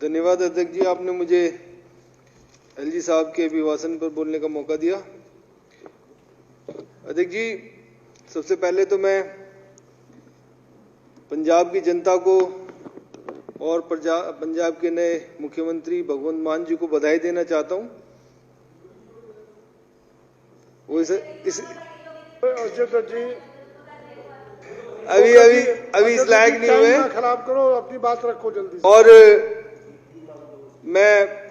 धन्यवाद अध्यक्ष जी, आपने मुझे एलजी साहब के अभिभाषण पर बोलने का मौका दिया। अध्यक्ष जी, सबसे पहले तो मैं पंजाब की जनता को और पंजाब के नए मुख्यमंत्री भगवंत मान जी को बधाई देना चाहता हूं। वो इस अभी इस लायक नहीं हुए, खराब करो, अपनी बात रखो जल्दी से। और मैं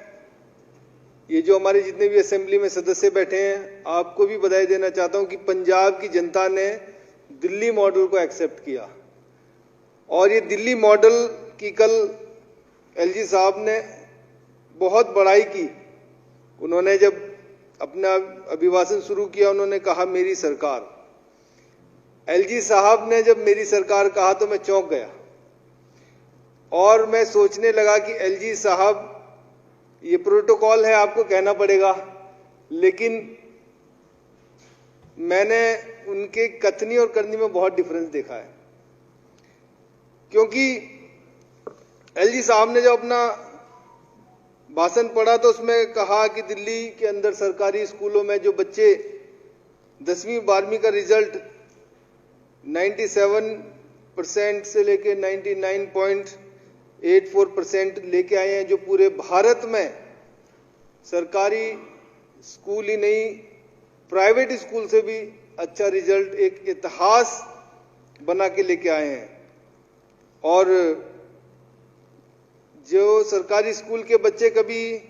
ये जो हमारे जितने भी असेंबली में सदस्य बैठे हैं, आपको भी बधाई देना चाहता हूं कि पंजाब की जनता ने दिल्ली मॉडल को एक्सेप्ट किया। और ये दिल्ली मॉडल की कल एलजी साहब ने बहुत बड़ाई की। उन्होंने जब अपना अभिभाषण शुरू किया, उन्होंने कहा मेरी सरकार। एलजी साहब ने जब मेरी सरकार कहा तो मैं चौंक गया और मैं सोचने लगा कि एलजी साहब, ये प्रोटोकॉल है, आपको कहना पड़ेगा, लेकिन मैंने उनके कथनी और करनी में बहुत डिफरेंस देखा है। क्योंकि एलजी साहब ने जब अपना भाषण पढ़ा तो उसमें कहा कि दिल्ली के अंदर सरकारी स्कूलों में जो बच्चे 10वीं 12वीं का रिजल्ट 97% से लेके 99.84% लेके आए हैं, जो पूरे भारत में सरकारी स्कूल ही नहीं प्राइवेट स्कूल से भी अच्छा रिजल्ट, एक इतिहास बना के लेके आए हैं। और जो सरकारी स्कूल के बच्चे कभी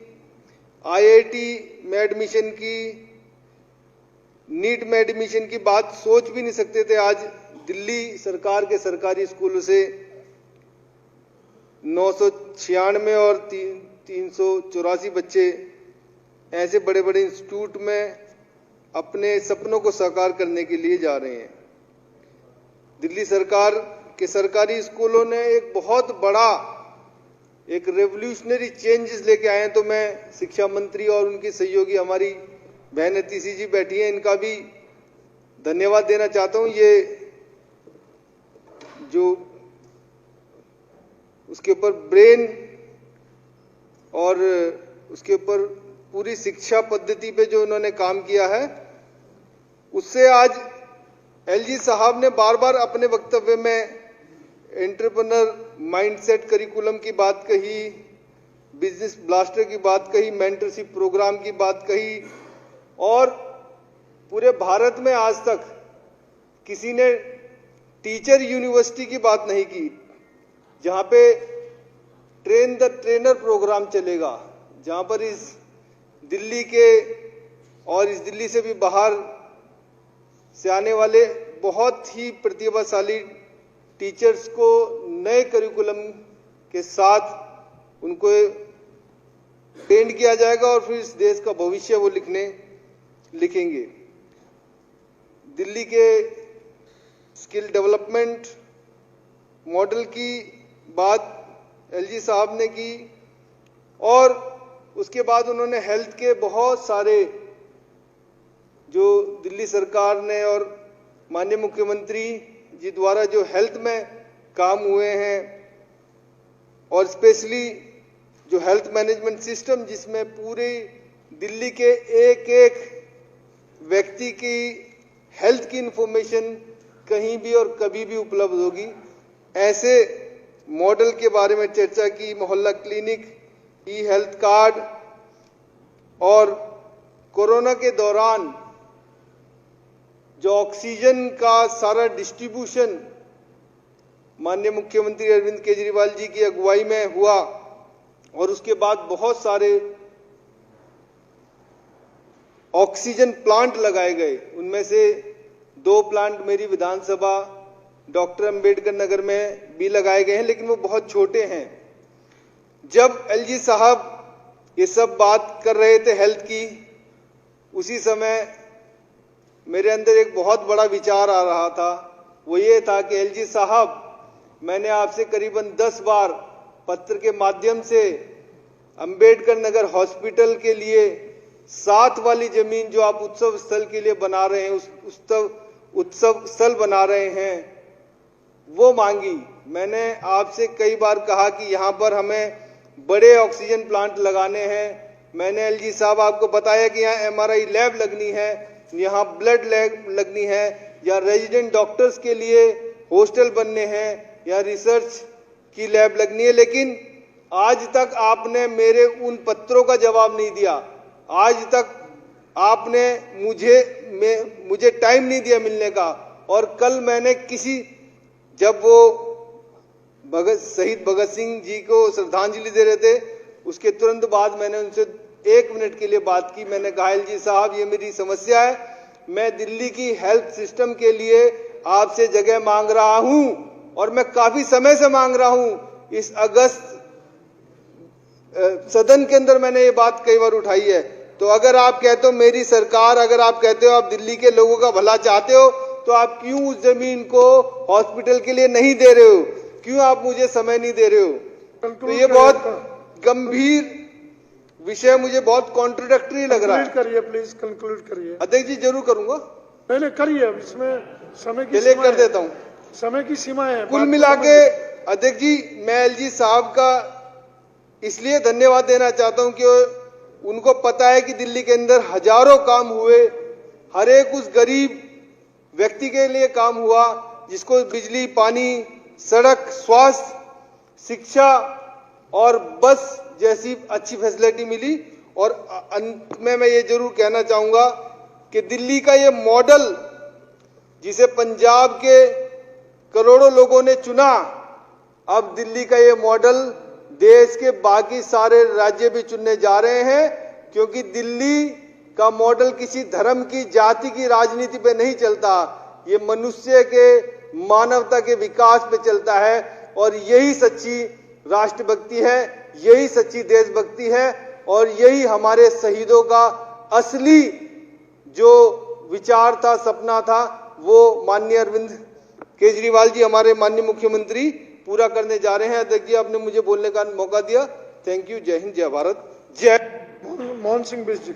आईआईटी में एडमिशन की, नीट में एडमिशन की बात सोच भी नहीं सकते थे, आज दिल्ली सरकार के सरकारी स्कूलों से 996 और 384 बच्चे ऐसे बड़े बड़े इंस्टीट्यूट में अपने सपनों को साकार करने के लिए जा रहे हैं। दिल्ली सरकार के सरकारी स्कूलों ने एक बहुत बड़ा, एक रेवोल्यूशनरी चेंजेस लेके आए हैं। तो मैं शिक्षा मंत्री और उनकी सहयोगी हमारी बहन अतिशी जी बैठी हैं, इनका भी धन्यवाद देना चाहता हूं। ये जो उसके ऊपर ब्रेन और उसके ऊपर पूरी शिक्षा पद्धति पे जो उन्होंने काम किया है, उससे आज एलजी साहब ने बार बार अपने वक्तव्य में एंटरप्रेन्योर माइंडसेट करिकुलम की बात कही, बिजनेस ब्लास्टर की बात कही, मेंटरशिप प्रोग्राम की बात कही, और पूरे भारत में आज तक किसी ने टीचर यूनिवर्सिटी की बात नहीं की, जहां पे ट्रेन द ट्रेनर प्रोग्राम चलेगा, जहां पर इस दिल्ली के और इस दिल्ली से भी बाहर से आने वाले बहुत ही प्रतिभाशाली टीचर्स को नए करिकुलम के साथ उनको ट्रेन किया जाएगा और फिर इस देश का भविष्य वो लिखेंगे। दिल्ली के स्किल डेवलपमेंट मॉडल की बात एलजी साहब ने की, और उसके बाद उन्होंने हेल्थ के बहुत सारे जो दिल्ली सरकार ने और माननीय मुख्यमंत्री जी द्वारा जो हेल्थ में काम हुए हैं, और स्पेशली जो हेल्थ मैनेजमेंट सिस्टम, जिसमें पूरे दिल्ली के एक एक व्यक्ति की हेल्थ की इंफॉर्मेशन कहीं भी और कभी भी उपलब्ध होगी, ऐसे मॉडल के बारे में चर्चा की। मोहल्ला क्लिनिक, ई हेल्थ कार्ड, और कोरोना के दौरान जो ऑक्सीजन का सारा डिस्ट्रीब्यूशन माननीय मुख्यमंत्री अरविंद केजरीवाल जी की अगुवाई में हुआ, और उसके बाद बहुत सारे ऑक्सीजन प्लांट लगाए गए। उनमें से 2 प्लांट मेरी विधानसभा डॉक्टर अंबेडकर नगर में भी लगाए गए हैं, लेकिन वो बहुत छोटे हैं। जब एलजी साहब ये सब बात कर रहे थे हेल्थ की, उसी समय मेरे अंदर एक बहुत बड़ा विचार आ रहा था। वो ये था कि एलजी साहब, मैंने आपसे करीबन 10 बार पत्र के माध्यम से अंबेडकर नगर हॉस्पिटल के लिए 7 वाली जमीन जो आप उत्सव स्थल के लिए बना रहे हैं, उस उत्सव स्थल बना रहे हैं, वो मांगी। मैंने आपसे कई बार कहा कि यहाँ पर हमें बड़े ऑक्सीजन प्लांट लगाने हैं। मैंने एलजी साहब आपको बताया कि यहाँ एमआरआई लैब लगनी है, यहाँ ब्लड लैब लगनी है, या रेजिडेंट डॉक्टर्स के लिए हॉस्टल बनने हैं, या रिसर्च की लैब लगनी है। लेकिन आज तक आपने मेरे उन पत्रों का जवाब नहीं दिया। आज तक आपने मुझे टाइम नहीं दिया मिलने का। और कल मैंने जब वो शहीद भगत सिंह जी को श्रद्धांजलि दे रहे थे, उसके तुरंत बाद मैंने उनसे 1 मिनट के लिए बात की। मैंने कहा एलजी साहब, ये मेरी समस्या है, मैं दिल्ली की हेल्थ सिस्टम के लिए आपसे जगह मांग रहा हूं और मैं काफी समय से मांग रहा हूं। इस अगस्त सदन के अंदर मैंने ये बात कई बार उठाई है। तो अगर आप कहते हो मेरी सरकार, अगर आप कहते हो आप दिल्ली के लोगों का भला चाहते हो, तो आप क्यों उस जमीन को हॉस्पिटल के लिए नहीं दे रहे हो? क्यों आप मुझे समय नहीं दे रहे हो? तो ये बहुत गंभीर विषय, मुझे बहुत कॉन्ट्रोडक्टरी लग रहा है। करिए प्लीज, कंक्लूड करिए। अध्यक्ष जी जरूर करूंगा। पहले करिए, अब इसमें समय की चलिए कर देता हूं। समय की सीमा है। कुल मिला के अध्यक्ष जी, मैं एलजी साहब का इसलिए धन्यवाद देना चाहता हूं कि उनको पता है कि दिल्ली के अंदर हजारों काम हुए, हर एक उस गरीब व्यक्ति के लिए काम हुआ जिसको बिजली, पानी, सड़क, स्वास्थ्य, शिक्षा और बस जैसी अच्छी फैसिलिटी मिली। और अंत में मैं ये जरूर कहना चाहूंगा कि दिल्ली का ये मॉडल, जिसे पंजाब के करोड़ों लोगों ने चुना, अब दिल्ली का ये मॉडल देश के बाकी सारे राज्य भी चुनने जा रहे हैं। क्योंकि दिल्ली का मॉडल किसी धर्म की, जाति की राजनीति पे नहीं चलता, ये मनुष्य के, मानवता के विकास पे चलता है। और यही सच्ची राष्ट्रभक्ति है, यही सच्ची देशभक्ति है, और यही हमारे शहीदों का असली जो विचार था, सपना था, वो माननीय अरविंद केजरीवाल जी, हमारे माननीय मुख्यमंत्री, पूरा करने जा रहे हैं। अध्यक्ष जी, आपने मुझे बोलने का मौका दिया। Thank you. जय हिंद, जय भारत, जय। मोहन सिंह बिष्ट जी।